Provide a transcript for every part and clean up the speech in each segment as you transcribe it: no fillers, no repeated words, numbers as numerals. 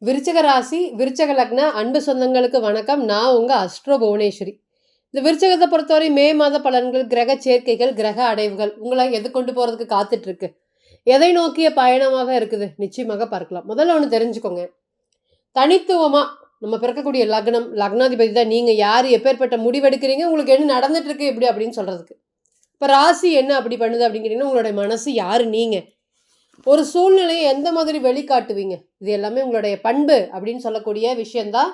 விருச்சிக ராசி, விருச்சக லக்ன அன்பு சொந்தங்களுக்கு வணக்கம். நான் உங்க அஸ்ட்ரோ புவனேஸ்வரி. இந்த விருச்சகத்தை பொறுத்தவரை மே மாத பலன்கள், கிரக சேர்க்கைகள், கிரக அடைவுகள் உங்களை எது கொண்டு போறதுக்கு காத்துட்டு இருக்கு? எதை நோக்கிய பயணமாக இருக்குது? நிச்சயமாக பார்க்கலாம். முதல்ல ஒண்ணு தெரிஞ்சுக்கோங்க. தனித்துவமா நம்ம பிறக்கக்கூடிய லக்னம், லக்னாதிபதி தான் நீங்க யாரு, எப்பேற்பட்ட முடிவெடுக்கிறீங்க, உங்களுக்கு என்ன நடந்துட்டு இருக்கு இப்படி அப்படின்னு சொல்றதுக்கு. இப்ப ராசி என்ன அப்படி பண்ணுது அப்படிங்கிறீங்கன்னா, உங்களுடைய மனசு யாரு நீங்க? ஒரு சூழ்நிலையை எந்த மாதிரி வெளிக்காட்டுவீங்க? இது எல்லாமே உங்களுடைய பண்பு அப்படின்னு சொல்லக்கூடிய விஷயம்தான்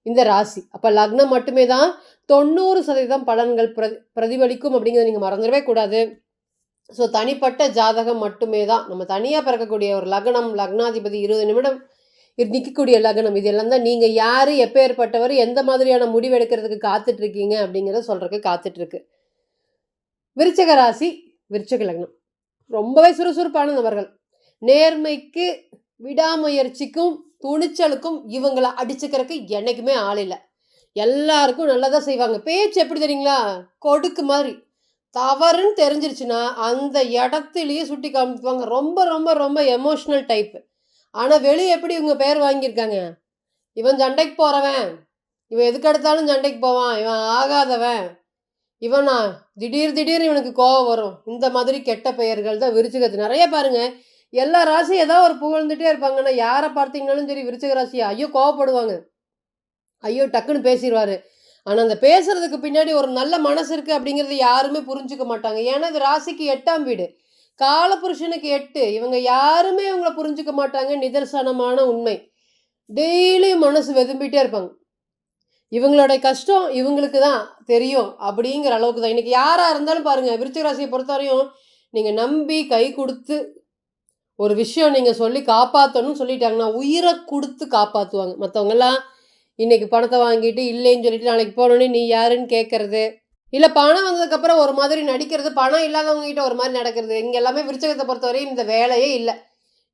இந்த ராசி. அப்ப லக்னம் மட்டுமே தான் 90% பலன்கள் பிரதிபலிக்கும் அப்படிங்கிறத நீங்க மறந்துடவே கூடாது. ஸோ தனிப்பட்ட ஜாதகம் மட்டுமே தான். நம்ம தனியா பிறக்கக்கூடிய ஒரு லக்னம், லக்னாதிபதி 20 நிமிடம் நிற்கக்கூடிய லக்னம், இது எல்லாம் தான் நீங்க யாரு, எப்பேற்பட்டவர், எந்த மாதிரியான முடிவு எடுக்கிறதுக்கு காத்துட்டு இருக்கீங்க அப்படிங்கிறத சொல்றதுக்கு காத்துட்டு இருக்கு. விருச்சக ராசி, விருச்சக லக்னம் ரொம்பவே சுறுசுறுப்பான நபர்கள். நேர்மைக்கு, விடாமுயற்சிக்கும், துணிச்சலுக்கும் இவங்களை அடிச்சுக்கிறதுக்கு என்னைக்குமே ஆள் இல்லை. எல்லாருக்கும் நல்லதா செய்வாங்க. பேச்சு எப்படி தெரியுங்களா? கொடுக்கு மாதிரி. தவறுன்னு தெரிஞ்சிருச்சுன்னா அந்த இடத்துலயே சுட்டி காமிப்பாங்க. ரொம்ப ரொம்ப ரொம்ப எமோஷனல் டைப். ஆனா வெளியே எப்படி இவங்க பேர் வாங்கியிருக்காங்க? இவன் சண்டைக்கு போறவன், இவன் எதுக்கு எடுத்தாலும் சண்டைக்கு போவான், இவன் ஆகாதவன், இவனா திடீர்னு இவனுக்கு கோவம் வரும். இந்த மாதிரி கெட்ட பெயர்கள் தான் விருச்சிகத்து நிறைய பாருங்க. எல்லா ராசியும் ஏதாவது ஒரு புகழ்ந்துட்டே இருப்பாங்க. ஆனால் யாரை பார்த்தீங்கன்னாலும் சரி, விருச்சிக ராசியா ஐயோ கோவப்படுவாங்க, ஐயோ டக்குன்னு பேசிடுவாரு. ஆனால் அந்த பேசுறதுக்கு பின்னாடி ஒரு நல்ல மனசு இருக்கு அப்படிங்கிறது யாருமே புரிஞ்சுக்க மாட்டாங்க. ஏன்னா இது ராசிக்கு 8ஆம் வீடு, காலபுருஷனுக்கு 8. இவங்க யாருமே இவங்களை புரிஞ்சுக்க மாட்டாங்க. நிதர்சனமான உண்மை. டெய்லியும் மனசு வெதும்பிட்டே இருப்பாங்க. இவங்களுடைய கஷ்டம் இவங்களுக்கு தான் தெரியும் அப்படிங்கிற அளவுக்கு தான். இன்னைக்கு யாராக இருந்தாலும் பாருங்க, விருச்சிக ராசியை பொறுத்தவரையும் நீங்கள் நம்பி கை கொடுத்து ஒரு விஷயம் நீங்கள் சொல்லி காப்பாற்றணும்னு சொல்லிட்டாங்கன்னா உயிரை கொடுத்து காப்பாற்றுவாங்க. மற்றவங்கெல்லாம் இன்னைக்கு பணத்தை வாங்கிட்டு இல்லைன்னு சொல்லிட்டு நாளைக்கு போனோன்னே நீ யாருன்னு கேட்கறது, இல்லை பணம் வந்ததுக்கப்புறம் ஒரு மாதிரி நடிக்கிறது, பணம் இல்லாதவங்க கிட்ட ஒரு மாதிரி நடக்கிறது. இங்கே எல்லாமே விருச்சகத்தை பொறுத்தவரையும் இந்த வேலையே இல்லை.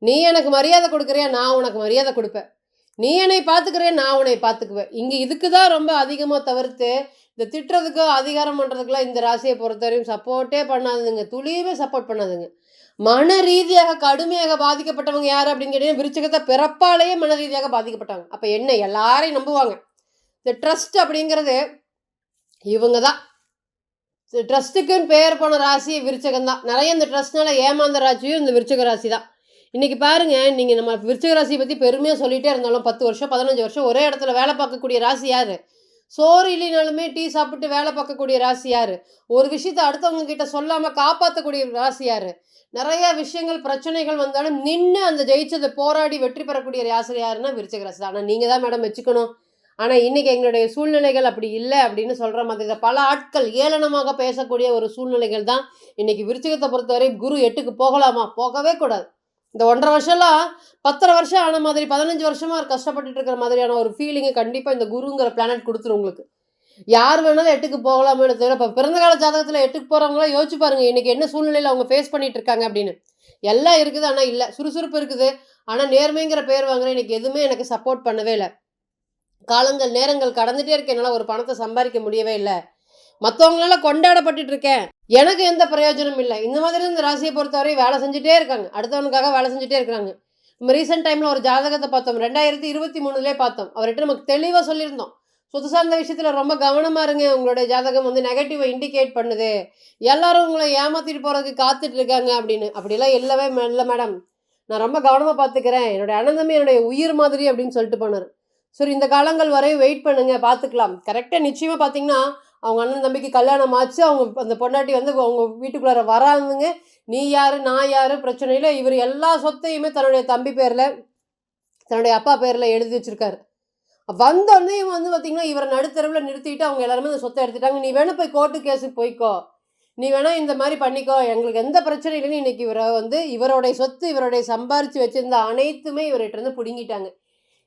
நீ எனக்கு மரியாதை கொடுக்குறியா, நான் உனக்கு மரியாதை கொடுப்பேன். நீ என்னை பார்த்துக்கிறேன், நான் உன்னை பார்த்துக்குவேன். இங்கே இதுக்கு தான் ரொம்ப அதிகமாக தவிர்த்து இந்த திட்டுறதுக்கோ அதிகாரம் பண்ணுறதுக்கெல்லாம் இந்த ராசியை பொறுத்தவரையும் சப்போர்ட்டே பண்ணாதுங்க. துளியுமே சப்போர்ட் பண்ணாதுங்க. மன ரீதியாக கடுமையாக பாதிக்கப்பட்டவங்க யார் அப்படின்னு கேட்டீங்கன்னா, விருச்சிகத்தை பிறப்பாலேயே மன ரீதியாக பாதிக்கப்பட்டாங்க. அப்போ என்ன, எல்லாரையும் நம்புவாங்க. இந்த ட்ரஸ்ட் அப்படிங்கிறது இவங்க தான். ட்ரஸ்ட்டுக்குன்னு பேர் போன ராசி விருச்சகம் தான். நிறைய இந்த ட்ரஸ்ட்னால ஏமாந்த ராசியும் இந்த விருச்சிக ராசி தான். இன்றைக்கி பாருங்கள், நீங்கள் நம்ம விருச்சிக ராசியை பற்றி பெருமையாக சொல்லிகிட்டே இருந்தாலும் 10 வருஷம் 15 வருஷம் ஒரே இடத்துல வேலை பார்க்கக்கூடிய ராசி யார்? சோறு இல்லைனாலுமே டீ சாப்பிட்டு வேலை பார்க்கக்கூடிய ராசி யார்? ஒரு விஷயத்தை அடுத்தவங்க கிட்ட சொல்லாமல் காப்பாற்றக்கூடிய ராசி யார்? நிறைய விஷயங்கள் பிரச்சனைகள் வந்தாலும் நின்று அந்த ஜெயிச்சதை போராடி வெற்றி பெறக்கூடிய ராசி யாருன்னா விருச்சிக ராசி தான். ஆனால் நீங்கள் தான் மேடம் வச்சுக்கணும். ஆனால் இன்றைக்கி எங்களுடைய சூழ்நிலைகள் அப்படி இல்லை அப்படின்னு சொல்கிற மாதிரி பல ஆட்கள் ஏளனமாக பேசக்கூடிய ஒரு சூழ்நிலைகள் தான் இன்றைக்கி. விருச்சிகத்தை பொறுத்தவரை குரு 8க்கு போகலாமா? போகவே கூடாது. இந்த 1.5 வருஷம்லாம் 10 வருஷம் ஆன மாதிரி 15 வருஷமாக கஷ்டப்பட்டுட்டு இருக்கிற மாதிரியான ஒரு ஃபீலிங்கை கண்டிப்பாக இந்த குருங்கிற பிளானட் கொடுத்துரும் உங்களுக்கு. யார் வேணாலும் 8க்கு போகலாமே தவிர, இப்போ பிறந்த கால ஜாதகத்தில் 8க்கு போகிறவங்களாம் யோசிச்சு பாருங்கள் இன்றைக்கி என்ன சூழ்நிலையில் அவங்க ஃபேஸ் பண்ணிட்டு இருக்காங்க அப்படின்னு. எல்லாம் இருக்குது, ஆனால் இல்லை. சுறுசுறுப்பு இருக்குது, ஆனால் நேர்மைங்கிற பேர் வாங்குறேன். இன்றைக்கி எதுவுமே எனக்கு சப்போர்ட் பண்ணவே இல்லை. காலங்கள் நேரங்கள் கடந்துகிட்டே இருக்கு, என்னால் ஒரு பணத்தை சம்பாதிக்க முடியவே இல்லை. மற்றவங்களால கொண்டாடப்பட்டு இருக்கேன், எனக்கு எந்த பிரயோஜனம் இல்லை. இந்த மாதிரி இந்த ராசியை பொறுத்தவரை வேலை செஞ்சுட்டே இருக்காங்க, அடுத்தவனுக்காக வேலை செஞ்சுட்டே இருக்கிறாங்க. நம்ம ரீசெண்ட் டைமில் ஒரு ஜாதகத்தை பார்த்தோம், 2023 பார்த்தோம். அவர்கிட்ட நமக்கு தெளிவாக சொல்லியிருந்தோம், சொத்து சார்ந்த விஷயத்தில் ரொம்ப கவனமாக இருங்க. உங்களுடைய ஜாதகம் நெகட்டிவை இண்டிகேட் பண்ணுது, எல்லாரும் உங்களை ஏமாற்றிட்டு போகிறதுக்கு காத்துட்டு இருக்காங்க அப்படின்னு. அப்படிலாம் இல்லவே இல்லை மேடம், நான் ரொம்ப கவனமாக பார்த்துக்கிறேன், என்னுடைய அனந்தமே என்னுடைய உயிர் மாதிரி அப்படின்னு சொல்லிட்டு போனார். சரி, இந்த காலங்கள் வரை வெயிட் பண்ணுங்க, பார்த்துக்கலாம். கரெக்டாக நிச்சயமாக பார்த்தீங்கன்னா அவங்க அண்ணன் தம்பிக்கு கல்யாணம் ஆச்சு, அவங்க அந்த பொண்டாட்டி அவங்க வீட்டுக்குள்ளார வராதுங்க. நீ யார் நான் யார் பிரச்சனை இல்லை. இவர் எல்லா சொத்தையுமே தன்னுடைய தம்பி பேரில் தன்னுடைய அப்பா பேரில் எழுதி வச்சுருக்காரு. வந்தோடனே இவன் பார்த்திங்கன்னா இவரை நடுத்தரவில் நிறுத்திட்டு அவங்க எல்லாருமே இந்த சொத்தை எடுத்துட்டாங்க. நீ வேணால் போய் கோர்ட்டு கேஸுக்கு போய்க்கோ, நீ வேணால் இந்த மாதிரி பண்ணிக்கோ, எங்களுக்கு எந்த பிரச்சனை இல்லைன்னு இன்றைக்கி இவரை இவருடைய சொத்து இவருடைய சம்பாரித்து வச்சுருந்த அனைத்துமே இவர்கிட்ட பிடுங்கிட்டாங்க.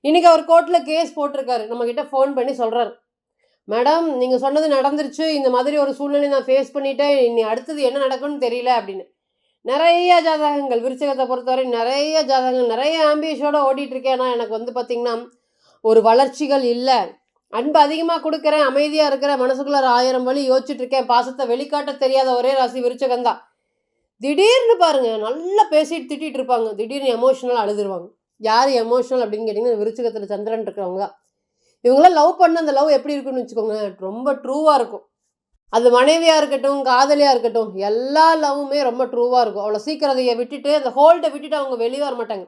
இன்றைக்கி அவர் கோர்ட்டில் கேஸ் போட்டிருக்காரு. நம்மக்கிட்ட ஃபோன் பண்ணி சொல்கிறார், மேடம் நீங்கள் சொன்னது நடந்துருச்சு, இந்த மாதிரி ஒரு சூழ்நிலை நான் ஃபேஸ் பண்ணிட்டேன், இனி அடுத்தது என்ன நடக்கும்னு தெரியல அப்படின்னு. நிறைய ஜாதகங்கள் விருச்சிகத்தை பொறுத்தவரை நிறைய ஜாதகங்கள் நிறைய ஆம்பிஷோடு ஓடிட்டுருக்கேன். ஆனால் எனக்கு பார்த்திங்கன்னா ஒரு வளர்ச்சிகள் இல்லை. அன்பு அதிகமாக கொடுக்குறேன், அமைதியாக இருக்கிறேன், மனசுக்குள்ளே 1000 வழி யோசிச்சுட்ருக்கேன். பாசத்தை வெளிக்காட்ட தெரியாத ஒரே ராசி விருச்சிகந்தான். திடீர்னு பாருங்கள், நல்லா பேசிட்டு திட்டிகிட்டு இருப்பாங்க, திடீர்னு எமோஷனலாக அழுதுருவாங்க. யார் எமோஷனல் அப்படின்னு கேட்டிங்கன்னா விருச்சிகத்தில் சந்திரன் இருக்கிறவங்க தான். இவங்களாம் லவ் பண்ண அந்த லவ் எப்படி இருக்குன்னு வச்சுக்கோங்க, ரொம்ப ட்ரூவாக இருக்கும். அது மனைவியாக இருக்கட்டும், காதலியாக இருக்கட்டும், எல்லா லவ்வுமே ரொம்ப ட்ரூவாக இருக்கும். அவ்வளோ சீக்கிரம் அதை விட்டுட்டு அந்த ஹோல்டை விட்டுட்டு அவங்க வெளியே வர மாட்டாங்க.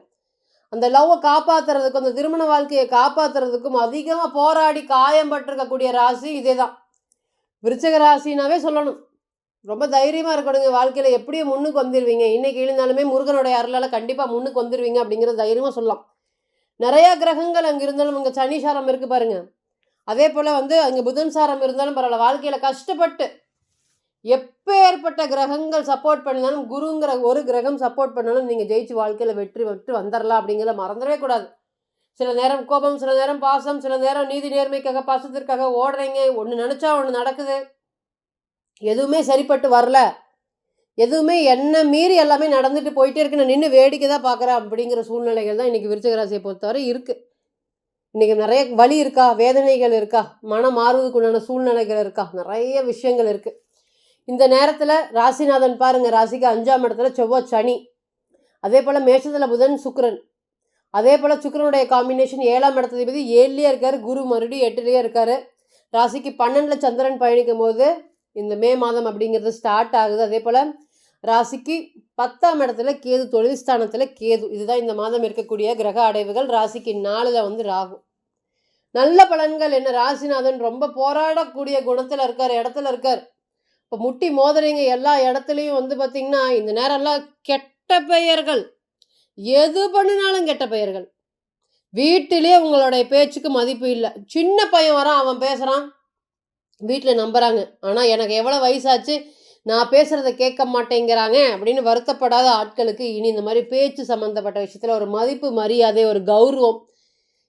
அந்த லவ்வை காப்பாற்றுறதுக்கும் அந்த திருமண வாழ்க்கையை காப்பாற்றுறதுக்கும் அதிகமாக போராடி காயம் பட்டிருக்கக்கூடிய ராசி இதே தான். விருச்சிக ராசினாவே சொல்லணும். ரொம்ப தைரியமாக இருக்கணுங்க. வாழ்க்கையில் எப்படியும் முன்னுக்கு வந்துடுவீங்க. இன்னைக்கு எழுந்தாலுமே முருகனுடைய அருளால் கண்டிப்பாக முன்னுக்கு வந்துடுவீங்க அப்படிங்கிறத தைரியமாக சொல்லலாம். நிறையா கிரகங்கள் அங்கே இருந்தாலும் அங்கே சனி சாரம் இருக்குது பாருங்கள். அதே போல் அங்கே புதன் சாரம் இருந்தாலும் பரவாயில்ல, வாழ்க்கையில் கஷ்டப்பட்டு எப்பேற்பட்ட கிரகங்கள் சப்போர்ட் பண்ணாலும், குருங்கிற ஒரு கிரகம் சப்போர்ட் பண்ணாலும் நீங்கள் ஜெயிச்சு வாழ்க்கையில் வெற்றி வந்துடலாம் அப்படிங்கிறத மறந்துடவே கூடாது. சில நேரம் கோபம், சில நேரம் பாசம், சில நேரம் நீதி நேர்மைக்காக பாசத்திற்காக ஓடுறீங்க. ஒன்று நினச்சா ஒன்று நடக்குது. எதுவுமே சரிப்பட்டு வரல, எதுவுமே என்ன மீறி எல்லாமே நடந்துட்டு போயிட்டே இருக்கு, நான் நின்று வேடிக்கை தான் பார்க்குறேன் அப்படிங்கிற சூழ்நிலைகள் தான் இன்றைக்கி விருச்சிக ராசியை பொறுத்தவரை இருக்குது. இன்றைக்கி நிறைய வலி இருக்கா, வேதனைகள் இருக்கா, மனம் மாறுவதுக்குண்டான சூழ்நிலைகள் இருக்கா, நிறைய விஷயங்கள் இருக்குது. இந்த நேரத்தில் ராசிநாதன் பாருங்கள், ராசிக்கு 5ஆம் இடத்துல செவ்வாய் சனி, அதே போல் மேஷத்தில் புதன் சுக்கிரன், அதே போல் சுக்கிரனுடைய காம்பினேஷன் 7ஆம் இடத்துல 7லேயே இருக்கார், குரு மறுபடியும் 8லேயே இருக்கார். ராசிக்கு 12ல் சந்திரன் பயணிக்கும் போது இந்த மே மாதம் அப்படிங்கிறது ஸ்டார்ட் ஆகுது. அதே போல் ராசிக்கு 10ஆம் இடத்துல கேது, தொழில் ஸ்தானத்தில் கேது. இதுதான் இந்த மாதம் இருக்கக்கூடிய கிரக அடைவுகள். ராசிக்கு 4ல் ராகு. நல்ல பலன்கள் என்ன, ராசிநாதன் ரொம்ப போராடக்கூடிய குணத்தில் இருக்கார், இடத்துல இருக்கார். இப்போ முட்டி மோதுறீங்க எல்லா இடத்துலையும் பார்த்திங்கன்னா இந்த நேரம்லாம் கெட்ட பெயர்கள், எது பண்ணினாலும் கெட்ட பெயர்கள். வீட்டிலே உங்களுடைய பேச்சுக்கு மதிப்பு இல்லை. சின்ன பையன் வரான், அவன் பேசுகிறான், வீட்டில் நம்புகிறாங்க. ஆனால் எனக்கு எவ்வளோ வயசாச்சு, நான் பேசுகிறத கேட்க மாட்டேங்கிறாங்க அப்படின்னு வருத்தப்படாத ஆட்களுக்கு இனி இந்த மாதிரி பேச்சு சம்மந்தப்பட்ட விஷயத்தில் ஒரு மதிப்பு, மரியாதை, ஒரு கௌரவம்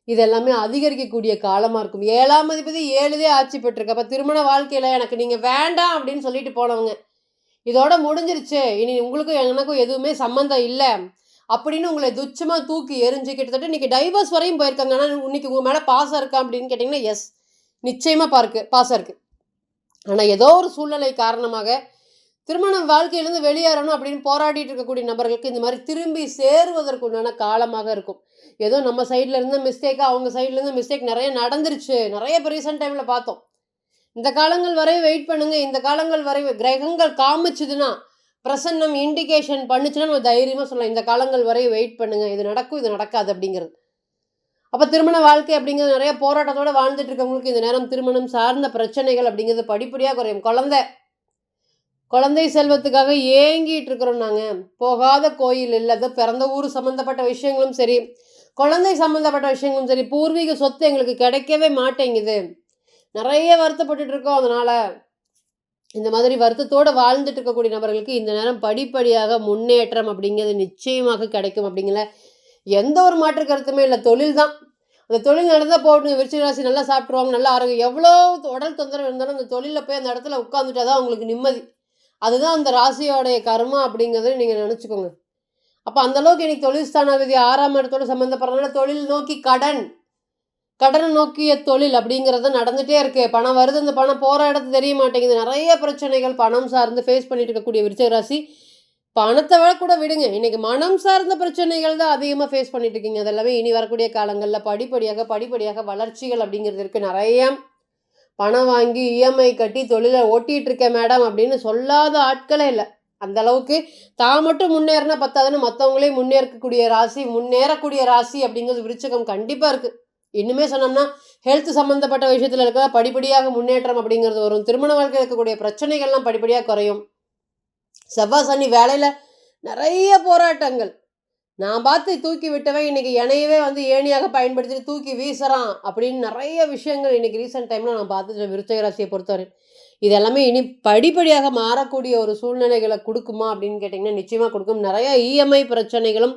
இதெல்லாமே அதிகரிக்கக்கூடிய காலமாக இருக்கும். 7ஆம் அதிபதி 7லே ஆட்சி பெற்றிருக்கு. அப்போ திருமண வாழ்க்கையில் எனக்கு நீங்கள் வேண்டாம் அப்படின்னு சொல்லிட்டு போனவங்க, இதோட முடிஞ்சிருச்சு, இனி உங்களுக்கும் எனக்கும் எதுவுமே சம்மந்தம் இல்லை அப்படின்னு உங்களை துச்சமாக தூக்கி எரிஞ்சு கிட்டத்தட்ட இன்றைக்கி டைவர்ஸ் வரையும் போயிருக்காங்க. ஆனால் இன்னைக்கு உங்கள் மேலே பாசம் இருக்கா அப்படின்னு கேட்டிங்கன்னா எஸ், நிச்சயமாக பாசம் இருக்குது. ஆனால் ஏதோ ஒரு சூழ்நிலை காரணமாக திருமண வாழ்க்கையிலேருந்து வெளியேறணும் அப்படின்னு போராடிட்டு இருக்கக்கூடிய நபர்களுக்கு இந்த மாதிரி திரும்பி சேருவதற்குண்டான காலமாக இருக்கும். ஏதோ நம்ம சைடில் இருந்த மிஸ்டேக்காக அவங்க சைட்லேருந்து மிஸ்டேக் நிறைய நடந்துருச்சு, நிறைய இப்போ ரீசெண்ட் டைமில் பார்த்தோம். இந்த காலங்கள் வரை வெயிட் பண்ணுங்கள். இந்த காலங்கள் வரை கிரகங்கள் காமிச்சுதுன்னா, பிரசன்னம் இண்டிகேஷன் பண்ணுச்சுன்னா நம்ம தைரியமாக சொல்லலாம், இந்த காலங்கள் வரை வெயிட் பண்ணுங்கள், இது நடக்கும், இது நடக்காது அப்படிங்கிறது. அப்போ திருமண வாழ்க்கை அப்படிங்கிறது நிறைய போராட்டத்தோடு வாழ்ந்துட்டு இருக்கவங்களுக்கு இந்த நேரம் திருமணம் சார்ந்த பிரச்சனைகள் அப்படிங்கிறது படிப்படியாக குறையும். குழந்தை செல்வத்துக்காக ஏங்கிட்டு இருக்கிறோம் நாங்கள், போகாத கோயில் இல்லை, அது பிறந்த ஊர் சம்மந்தப்பட்ட விஷயங்களும் சரி, குழந்தை சம்மந்தப்பட்ட விஷயங்களும் சரி, பூர்வீக சொத்து எங்களுக்கு கிடைக்கவே மாட்டேங்குது, நிறைய வருத்தப்பட்டு இருக்கோம். அதனால் இந்த மாதிரி வருத்தத்தோடு வாழ்ந்துட்டு இருக்கக்கூடிய நபர்களுக்கு இந்த நேரம் படிப்படியாக முன்னேற்றம் அப்படிங்கிறது நிச்சயமாக கிடைக்கும். அப்படிங்கிற எந்த ஒரு மாற்று கருத்துமே இல்லை. தொழில் தான், அந்த தொழில் நடந்தால் போகணும். விருச்சிக ராசி நல்லா சாப்பிட்ருவாங்க, நல்லா ஆரோக்கியம். எவ்வளோ உடல் தொந்தரவு இருந்தாலும் அந்த தொழிலில் போய் அந்த இடத்துல உட்காந்துட்டா தான் அவங்களுக்கு நிம்மதி. அதுதான் அந்த ராசியோடைய கர்மா அப்படிங்கிறத நீங்கள் நினச்சிக்கோங்க. அப்போ அந்தளவுக்கு எனக்கு தொழில் ஸ்தானாதிபதி 6ஆம் இடத்தோடு சம்மந்தப்படுறதுனால தொழில் நோக்கி கடனை நோக்கிய தொழில் அப்படிங்கிறது நடந்துகிட்டே இருக்கு. பணம் வருது, அந்த பணம் போகிற இடத்து தெரிய மாட்டேங்குது. நிறைய பிரச்சனைகள் பணம் சார்ந்து ஃபேஸ் பண்ணிட்டு இருக்கக்கூடிய விருச்சிக ராசி, பணத்தை விட கூட விடுங்க, இன்றைக்கி மனம் சார்ந்த பிரச்சனைகள் தான் அதிகமாக ஃபேஸ் பண்ணிட்டு இருக்கீங்க. அதெல்லாமே இனி வரக்கூடிய காலங்களில் படிப்படியாக வளர்ச்சிகள் அப்படிங்கிறது இருக்குது. நிறைய பணம் வாங்கி இஎம்ஐ கட்டி தொழிலை ஓட்டிகிட்டு இருக்கேன் மேடம் அப்படின்னு சொல்லாத ஆட்களே இல்லை. அந்த அளவுக்கு தான் மட்டும் முன்னேறினா பத்தாதுன்னு மற்றவங்களே முன்னேறக்கூடிய ராசி அப்படிங்கிறது விருச்சிகம் கண்டிப்பாக இருக்குது. இன்னுமே சொன்னோம்னா ஹெல்த் சம்மந்தப்பட்ட விஷயத்தில் இருக்கிற படிப்படியாக முன்னேற்றம் அப்படிங்கிறது வரும். திருமண வாழ்க்கையில் இருக்கக்கூடிய பிரச்சனைகள்லாம் படிப்படியாக குறையும். செவ்வாய் சனி வேலையில் நிறைய போராட்டங்கள், நான் பார்த்து தூக்கி விட்டவன் இன்றைக்கி என்னையவே ஏணியாக பயன்படுத்திட்டு தூக்கி வீசுறான் அப்படின்னு நிறைய விஷயங்கள் இன்றைக்கி ரீசெண்ட் டைமில் நான் பார்த்துட்டு விருச்சிக ராசியை பொறுத்தவரை இது எல்லாமே இனி படிப்படியாக மாறக்கூடிய ஒரு சூழ்நிலைகளை கொடுக்குமா அப்படின்னு கேட்டிங்கன்னா நிச்சயமாக கொடுக்கும். நிறைய இஎம்ஐ பிரச்சனைகளும்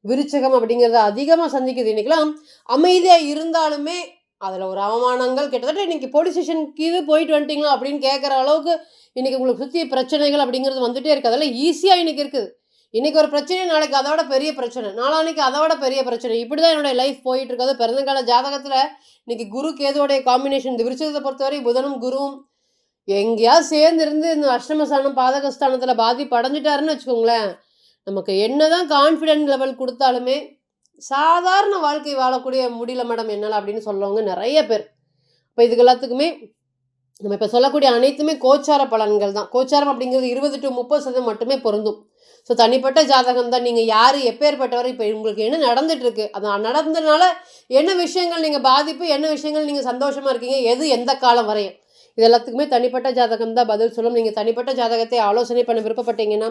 விருச்சிகம் அப்படிங்கிறத அதிகமாக சந்திக்குது. இன்றைக்கெலாம் அமைதியாக இருந்தாலுமே அதில் ஒரு அவமானங்கள், கிட்டத்தட்ட இன்றைக்கி போலீஸ் ஸ்டேஷனுக்கு இது போயிட்டு வந்துட்டிங்களா அப்படின்னு கேட்குற அளவுக்கு இன்றைக்கி உங்களுக்கு சுற்றி பிரச்சனைகள் அப்படிங்கிறது வந்துகிட்டே இருக்குது. அதெல்லாம் ஈஸியாக இன்றைக்கி இருக்குது. இன்றைக்கி ஒரு பிரச்சனை, நாளைக்கு அதோட பெரிய பிரச்சனை, நாளான்னைக்கு அதோட பெரிய பிரச்சனை, இப்படி தான் என்னுடைய லைஃப் போயிட்டு இருக்காது. பிறந்தகால ஜாதகத்தில் இன்றைக்கி குரு கேதுவோடைய காம்பினேஷன், இந்த விருச்சிகத்தை பொறுத்தவரை புதனும் குருவும் எங்கேயாவது சேர்ந்துருந்து இந்த அஷ்டமஸ்தானம் பாதகஸ்தானத்தில் பாதிப்பு அடைஞ்சிட்டாருன்னு வச்சுக்கோங்களேன், நமக்கு என்ன தான் கான்ஃபிடென்ட் லெவல் கொடுத்தாலுமே சாதாரண வாழ்க்கை வாழக்கூடிய முடியல மேடம் என்னால் அப்படின்னு சொல்லவங்க நிறைய பேர். இப்போ இதுக்கு எல்லாத்துக்குமே நம்ம இப்போ சொல்லக்கூடிய அனைத்துமே கோச்சார பலன்கள் தான். கோச்சாரம் அப்படிங்கிறது 20 to 30% மட்டுமே பொருந்தும். ஸோ தனிப்பட்ட ஜாதகம் தான். நீங்கள் யார் எப்பேற்பட்டவர், இப்போ உங்களுக்கு என்ன நடந்துட்டுருக்கு, அது நடந்ததுனால என்ன விஷயங்கள் நீங்கள் பாதிப்பு, என்ன விஷயங்கள் நீங்கள் சந்தோஷமாக இருக்கீங்க, எது எந்த காலம் வரையும், இது எல்லாத்துக்குமே தனிப்பட்ட ஜாதகம் தான் பதில் சொல்லும். நீங்கள் தனிப்பட்ட ஜாதகத்தை ஆலோசனை பண்ண விருப்பப்பட்டீங்கன்னா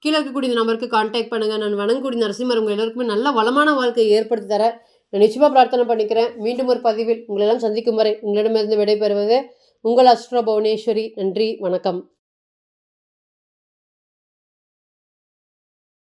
கீழே இருக்கக்கூடிய இந்த நம்பருக்கு கான்டாக்ட் பண்ணுங்கள். நான் வணங்கக்கூடிய நரசிம்மர் உங்கள் எல்லாருக்குமே நல்ல வளமான வாழ்க்கையை ஏற்படுத்தி தர நான் நிச்சயமாக பிரார்த்தனை பண்ணிக்கிறேன். மீண்டும் ஒரு பதிவில் உங்களெல்லாம் சந்திக்கும் வரை உங்களிடமிருந்து விடைபெறுவது உங்கள் அஸ்ட்ரோ புவனேஸ்வரி. நன்றி, வணக்கம்.